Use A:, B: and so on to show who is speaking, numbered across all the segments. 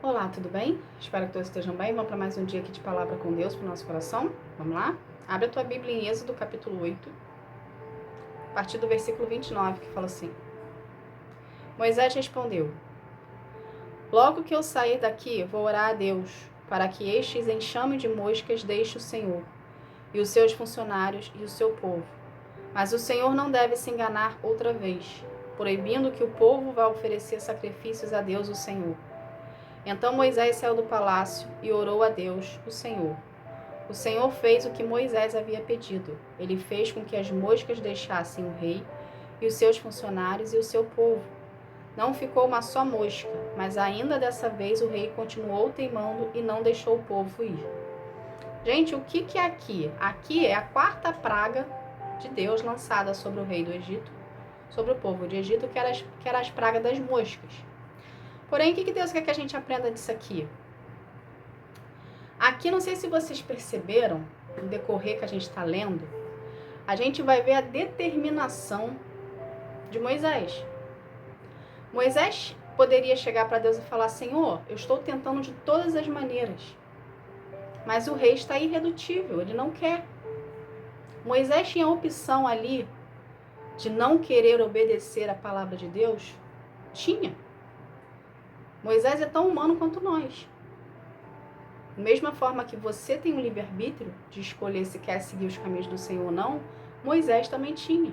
A: Olá, tudo bem? Espero que todos estejam bem. Vamos para mais um dia aqui de palavra com Deus para o nosso coração. Vamos lá? Abre a tua Bíblia em Êxodo, capítulo 8, a partir do versículo 29, que fala assim: Moisés respondeu: Logo que eu sair daqui, vou orar a Deus, para que estes enxame de moscas deixe o Senhor, e os seus funcionários e o seu povo. Mas o Senhor não deve se enganar outra vez, proibindo que o povo vá oferecer sacrifícios a Deus, o Senhor. Então Moisés saiu do palácio e orou a Deus, o Senhor. O Senhor fez o que Moisés havia pedido. Ele fez com que as moscas deixassem o rei e os seus funcionários e o seu povo. Não ficou uma só mosca, mas ainda dessa vez o rei continuou teimando e não deixou o povo ir. Gente, o que é aqui? Aqui é a quarta praga de Deus lançada sobre o rei do Egito, sobre o povo de Egito, que era as pragas das moscas. Porém, o que Deus quer que a gente aprenda disso aqui? Aqui, não sei se vocês perceberam, no decorrer que a gente está lendo, a gente vai ver a determinação de Moisés. Moisés poderia chegar para Deus e falar: Senhor, eu estou tentando de todas as maneiras, mas o rei está irredutível, ele não quer. Moisés tinha a opção ali de não querer obedecer a palavra de Deus? Tinha. Moisés é tão humano quanto nós. Da mesma forma que você tem o livre-arbítrio de escolher se quer seguir os caminhos do Senhor ou não, Moisés também tinha.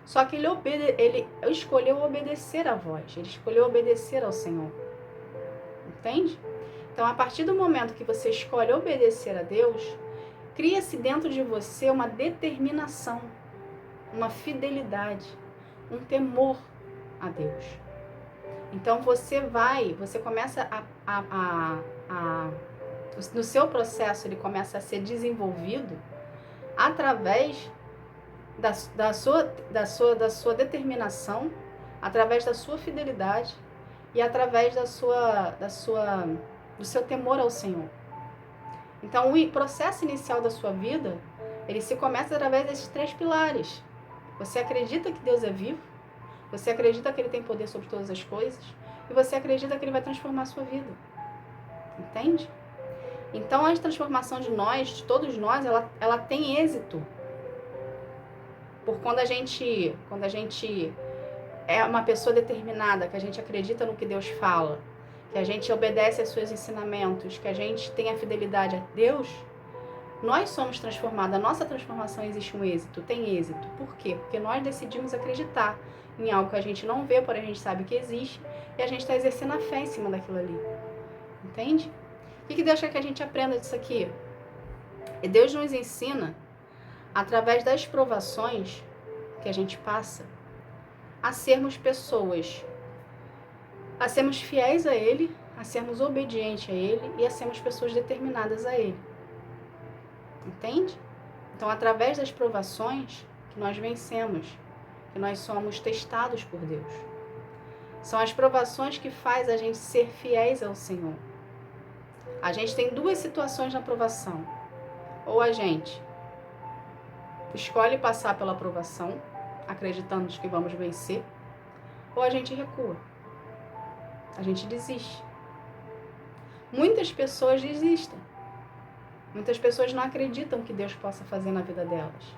A: Só que ele escolheu obedecer à voz, ele escolheu obedecer ao Senhor. Entende? Então, a partir do momento que você escolhe obedecer a Deus, cria-se dentro de você uma determinação, uma fidelidade, um temor a Deus. Então, você começa no seu processo, ele começa a ser desenvolvido através da sua determinação, através da sua fidelidade e através do seu temor ao Senhor. Então, o processo inicial da sua vida, ele se começa através desses três pilares. Você acredita que Deus é vivo, você acredita que Ele tem poder sobre todas as coisas, e você acredita que Ele vai transformar a sua vida. Entende? Então, a transformação de todos nós, ela tem êxito. Por quando a gente é uma pessoa determinada, que a gente acredita no que Deus fala, que a gente obedece aos seus ensinamentos, que a gente tem a fidelidade a Deus, nós somos transformados. A nossa transformação existe um êxito, tem êxito. Por quê? Porque nós decidimos acreditar em algo que a gente não vê, porém a gente sabe que existe, e a gente está exercendo a fé em cima daquilo ali. Entende? O que Deus quer que a gente aprenda disso aqui? E Deus nos ensina, através das provações que a gente passa, a sermos pessoas, a sermos fiéis a Ele, a sermos obedientes a Ele e a sermos pessoas determinadas a Ele. Entende? Então, através das provações que nós vencemos, que nós somos testados por Deus. São as provações que faz a gente ser fiéis ao Senhor. A gente tem duas situações na provação. Ou a gente escolhe passar pela provação, acreditando que vamos vencer, ou a gente recua. A gente desiste. Muitas pessoas desistem. Muitas pessoas não acreditam que Deus possa fazer na vida delas.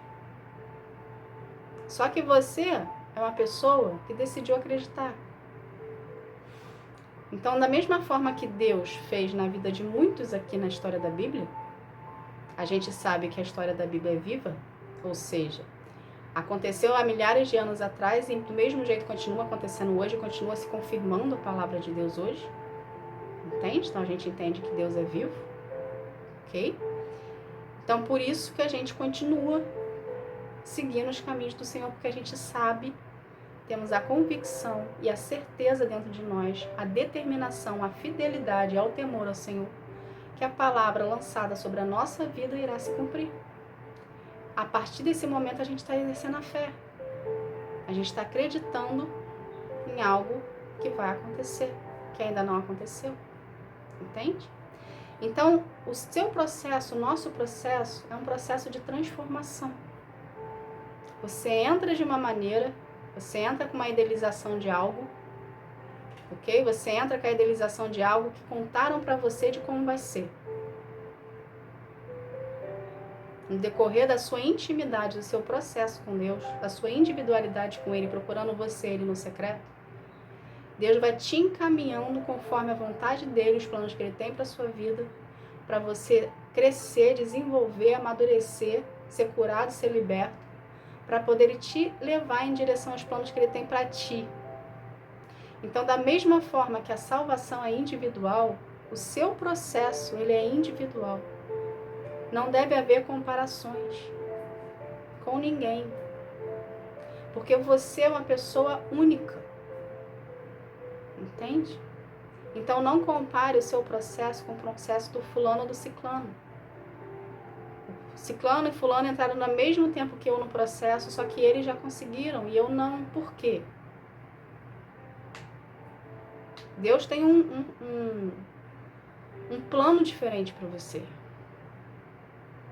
A: Só que você é uma pessoa que decidiu acreditar. Então, da mesma forma que Deus fez na vida de muitos aqui na história da Bíblia, a gente sabe que a história da Bíblia é viva, ou seja, aconteceu há milhares de anos atrás e do mesmo jeito continua acontecendo hoje, continua se confirmando a palavra de Deus hoje. Entende? Então, a gente entende que Deus é vivo. Ok? Então, por isso que a gente continua seguindo os caminhos do Senhor, porque a gente sabe, temos a convicção e a certeza dentro de nós, a determinação, a fidelidade ao temor ao Senhor, que a palavra lançada sobre a nossa vida irá se cumprir. A partir desse momento, a gente está exercendo a fé. A gente está acreditando em algo que vai acontecer, que ainda não aconteceu. Entende? Então, o seu processo, o nosso processo, é um processo de transformação. Você entra de uma maneira, você entra com uma idealização de algo, ok? Você entra com a idealização de algo que contaram para você de como vai ser. No decorrer da sua intimidade, do seu processo com Deus, da sua individualidade com Ele, procurando você, Ele no secreto, Deus vai te encaminhando conforme a vontade dEle, os planos que Ele tem para a sua vida, para você crescer, desenvolver, amadurecer, ser curado, ser liberto, para poder te levar em direção aos planos que Ele tem para ti. Então, da mesma forma que a salvação é individual, o seu processo ele é individual. Não deve haver comparações com ninguém, porque você é uma pessoa única, entende? Então não compare o seu processo com o processo do fulano ou do ciclano. Ciclano e fulano entraram no mesmo tempo que eu no processo, só que eles já conseguiram e eu não. Por quê? Deus tem um plano diferente para você.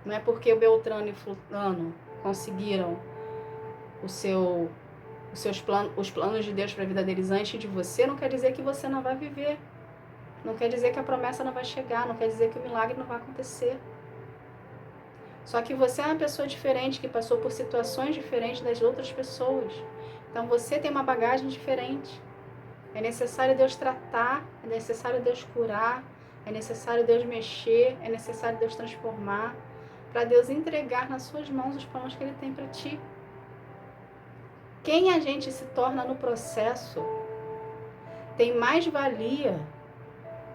A: Não é porque o Beltrano e fulano conseguiram os planos de Deus para a vida deles antes de você, não quer dizer que você não vai viver. Não quer dizer que a promessa não vai chegar, não quer dizer que o milagre não vai acontecer. Só que você é uma pessoa diferente, que passou por situações diferentes das outras pessoas. Então você tem uma bagagem diferente. É necessário Deus tratar, é necessário Deus curar, é necessário Deus mexer, é necessário Deus transformar, para Deus entregar nas suas mãos os planos que Ele tem para ti. Quem a gente se torna no processo tem mais valia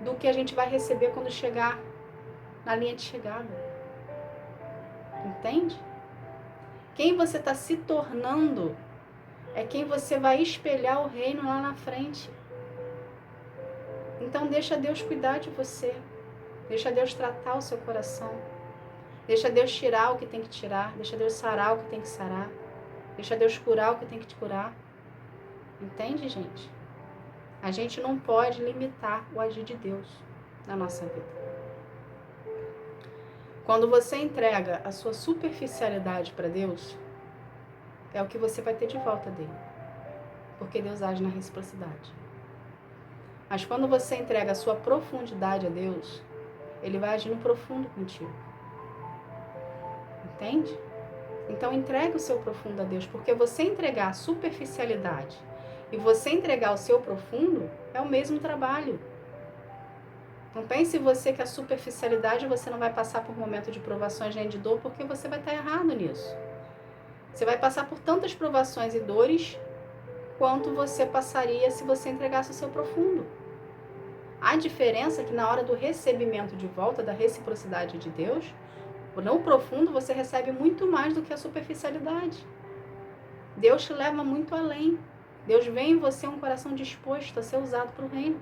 A: do que a gente vai receber quando chegar na linha de chegada. Entende? Quem você está se tornando é quem você vai espelhar o reino lá na frente. Então deixa Deus cuidar de você. Deixa Deus tratar o seu coração. Deixa Deus tirar o que tem que tirar. Deixa Deus sarar o que tem que sarar. Deixa Deus curar o que tem que te curar. Entende, gente? A gente não pode limitar o agir de Deus na nossa vida. Quando você entrega a sua superficialidade para Deus, é o que você vai ter de volta dele. Porque Deus age na reciprocidade. Mas quando você entrega a sua profundidade a Deus, Ele vai agir no profundo contigo. Entende? Então entregue o seu profundo a Deus, porque você entregar a superficialidade e você entregar o seu profundo é o mesmo trabalho. Não pense você que a superficialidade você não vai passar por momento de provações nem de dor, porque você vai estar errado nisso. Você vai passar por tantas provações e dores quanto você passaria se você entregasse o seu profundo. A diferença é que na hora do recebimento de volta, da reciprocidade de Deus, no profundo você recebe muito mais do que a superficialidade. Deus te leva muito além. Deus vê em você um coração disposto a ser usado para o reino.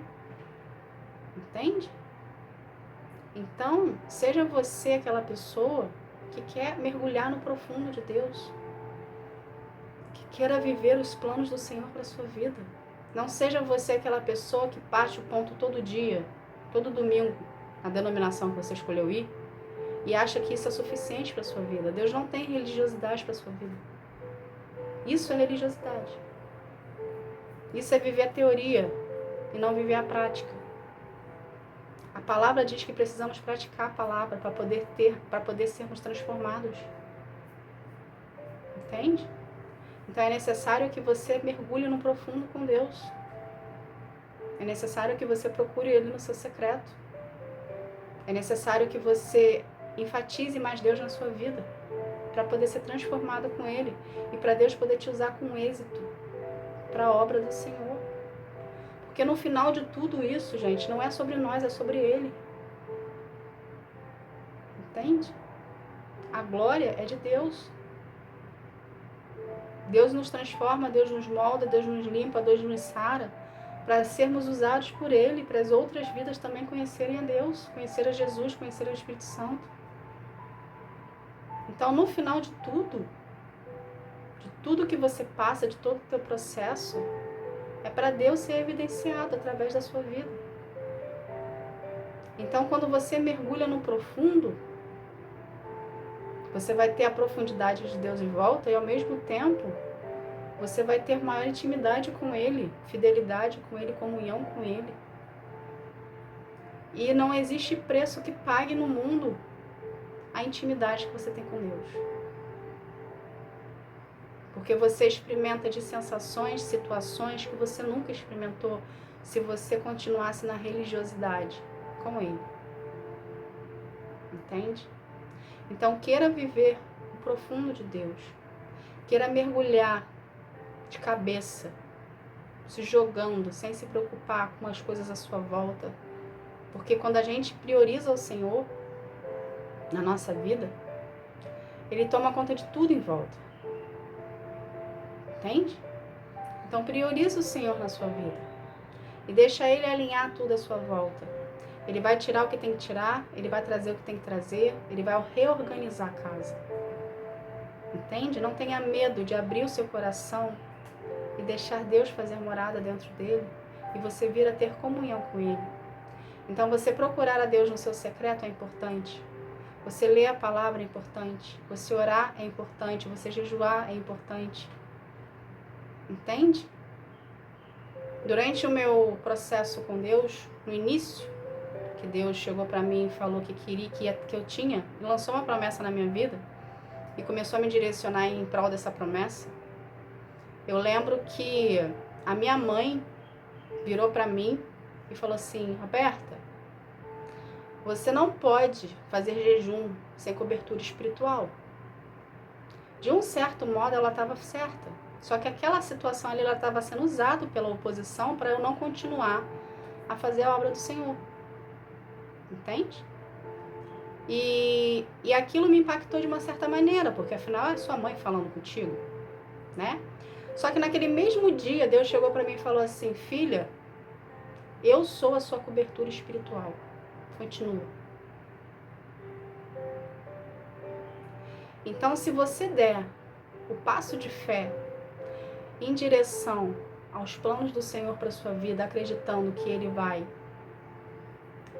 A: Entende? Então, seja você aquela pessoa que quer mergulhar no profundo de Deus, que queira viver os planos do Senhor para a sua vida. Não seja você aquela pessoa que parte o ponto todo dia, todo domingo, na denominação que você escolheu ir, e acha que isso é suficiente para a sua vida. Deus não tem religiosidade para a sua vida. Isso é religiosidade. Isso é viver a teoria e não viver a prática. A palavra diz que precisamos praticar a palavra para poder sermos transformados. Entende? Então é necessário que você mergulhe no profundo com Deus. É necessário que você procure Ele no seu secreto. É necessário que você enfatize mais Deus na sua vida, para poder ser transformada com Ele e para Deus poder te usar com êxito para a obra do Senhor. Porque no final de tudo isso, gente, não é sobre nós, é sobre Ele. Entende? A glória é de Deus. Deus nos transforma, Deus nos molda, Deus nos limpa, Deus nos sara, para sermos usados por Ele, para as outras vidas também conhecerem a Deus, conhecer a Jesus, conhecer o Espírito Santo. Então, no final de tudo que você passa, de todo o teu processo, é para Deus ser evidenciado através da sua vida. Então, quando você mergulha no profundo, você vai ter a profundidade de Deus em volta e, ao mesmo tempo, você vai ter maior intimidade com Ele, fidelidade com Ele, comunhão com Ele. E não existe preço que pague no mundo a intimidade que você tem com Deus. Porque você experimenta de sensações, situações que você nunca experimentou se você continuasse na religiosidade com Ele. Entende? Então, queira viver o profundo de Deus. Queira mergulhar de cabeça, se jogando, sem se preocupar com as coisas à sua volta. Porque quando a gente prioriza o Senhor na nossa vida, Ele toma conta de tudo em volta. Entende? Então prioriza o Senhor na sua vida. E deixa Ele alinhar tudo à sua volta. Ele vai tirar o que tem que tirar, Ele vai trazer o que tem que trazer, Ele vai reorganizar a casa. Entende? Não tenha medo de abrir o seu coração e deixar Deus fazer morada dentro dele e você vir a ter comunhão com Ele. Então você procurar a Deus no seu secreto é importante. Você ler a palavra é importante. Você orar é importante. Você jejuar é importante. Entende? Durante o meu processo com Deus, no início, que Deus chegou para mim e falou que queria, que eu tinha, e lançou uma promessa na minha vida, e começou a me direcionar em prol dessa promessa, eu lembro que a minha mãe virou para mim e falou assim: Roberta, você não pode fazer jejum sem cobertura espiritual. De um certo modo, ela estava certa. Só que aquela situação ali, ela estava sendo usada pela oposição para eu não continuar a fazer a obra do Senhor. Entende? E aquilo me impactou de uma certa maneira, porque afinal é sua mãe falando contigo, né? Só que naquele mesmo dia, Deus chegou para mim e falou assim: filha, eu sou a sua cobertura espiritual. Continua. Então, se você der o passo de fé em direção aos planos do Senhor para sua vida, acreditando que Ele vai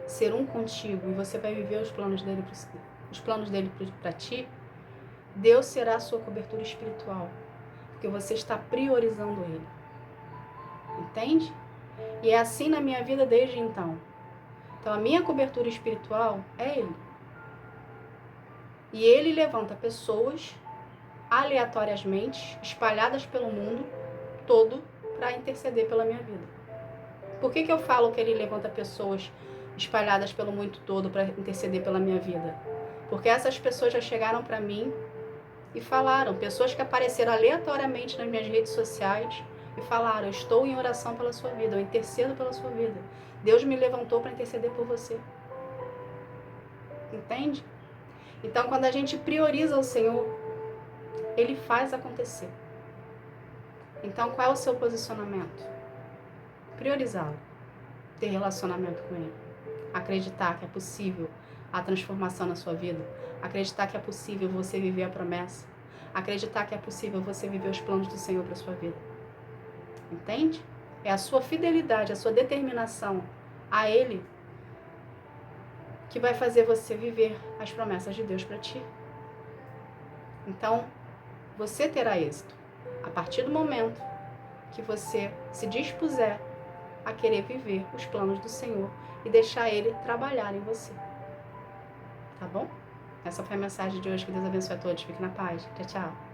A: ser um contigo e você vai viver os planos dele para ti, Deus será a sua cobertura espiritual, porque você está priorizando Ele. Entende? E é assim na minha vida desde então. Então a minha cobertura espiritual é Ele. E Ele levanta pessoas aleatoriamente, espalhadas pelo mundo todo, para interceder pela minha vida. Por que eu falo que Ele levanta pessoas espalhadas pelo mundo todo para interceder pela minha vida? Porque essas pessoas já chegaram para mim e falaram, pessoas que apareceram aleatoriamente nas minhas redes sociais e falaram: eu estou em oração pela sua vida, eu intercedo pela sua vida. Deus me levantou para interceder por você. Entende? Então, quando a gente prioriza o Senhor, Ele faz acontecer. Então, qual é o seu posicionamento? Priorizá-lo. Ter relacionamento com Ele. Acreditar que é possível a transformação na sua vida. Acreditar que é possível você viver a promessa. Acreditar que é possível você viver os planos do Senhor para a sua vida. Entende? É a sua fidelidade, a sua determinação a Ele que vai fazer você viver as promessas de Deus para ti. Então, você terá êxito a partir do momento que você se dispuser a querer viver os planos do Senhor e deixar Ele trabalhar em você. Tá bom? Essa foi a mensagem de hoje. Que Deus abençoe a todos. Fique na paz. Tchau, tchau.